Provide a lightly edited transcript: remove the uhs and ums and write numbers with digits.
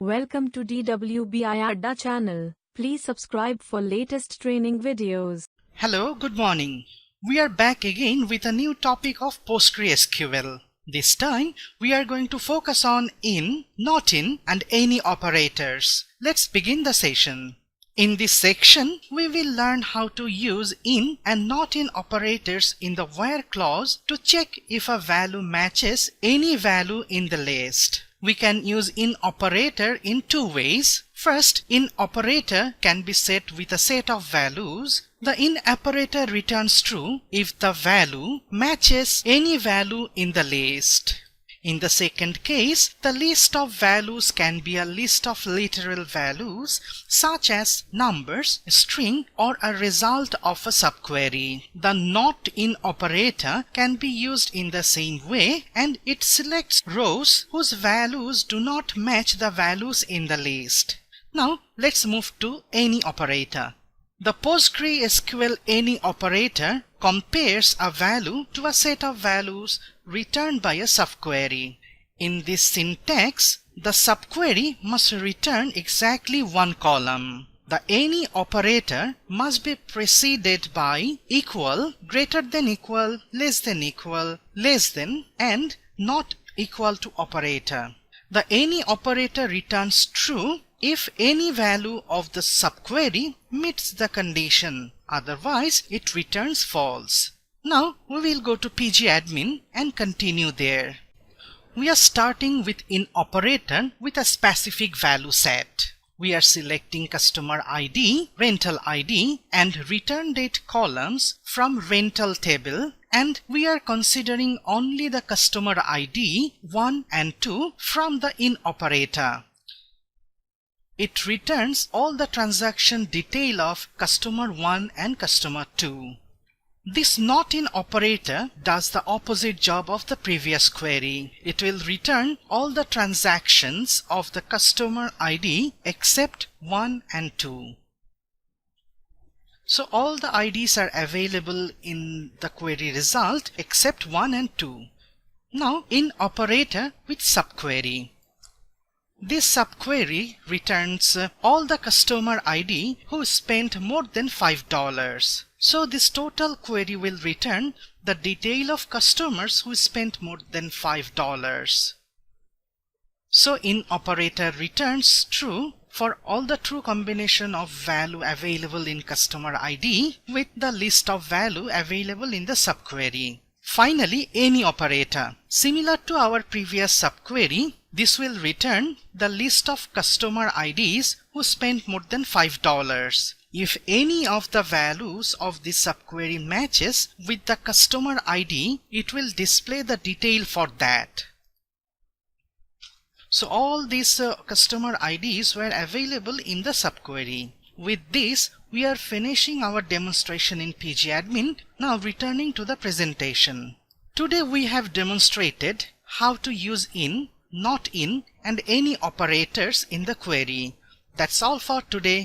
Welcome to DWBI Adda channel. Please subscribe for latest training videos. Hello, good morning. We are back again with a new topic of PostgreSQL. This time we are going to focus on in, not in and any operators. Let's begin the session. In this section, we will learn how to use in and not in operators in the where clause to check if a value matches any value in the list. We can use in operator in two ways. First, in operator can be set with a set of values. The in operator returns true if the value matches any value in the list. In the second case, the list of values can be a list of literal values such as numbers, string, or a result of a subquery. The not in operator can be used in the same way, and it selects rows whose values do not match the values in the list. Now let's move to any operator. The PostgreSQL any operator compares a value to a set of values returned by a subquery. In this syntax, the subquery must return exactly one column. The any operator must be preceded by equal, greater than equal, less than, and not equal to operator. The any operator returns true if any value of the subquery meets the condition. Otherwise, it returns false. Now we will go to pgadmin and continue there. We are starting with in operator with a specific value set. We are selecting customer ID, rental ID, and return date columns from rental table, and we are considering only the customer ID 1 and 2 from the in operator. It returns all the transaction detail of customer 1 and customer 2. This not in operator does the opposite job of the previous query. It will return all the transactions of the customer ID except 1 and 2. So all the IDs are available in the query result except 1 and 2. Now in operator with subquery. This subquery returns all the customer ID who spent more than $5. So this total query will return the detail of customers who spent more than $5. So in operator returns true for all the true combination of value available in customer ID with the list of value available in the subquery. Finally, any operator. Similar to our previous subquery, this will return the list of customer IDs who spent more than $5. If any of the values of this subquery matches with the customer ID, it will display the detail for that. So all these customer IDs were available in the subquery. With this, we are finishing our demonstration in pgadmin. Now returning to the presentation. Today we have demonstrated how to use in, not in, and any operators in the query. That's all for today.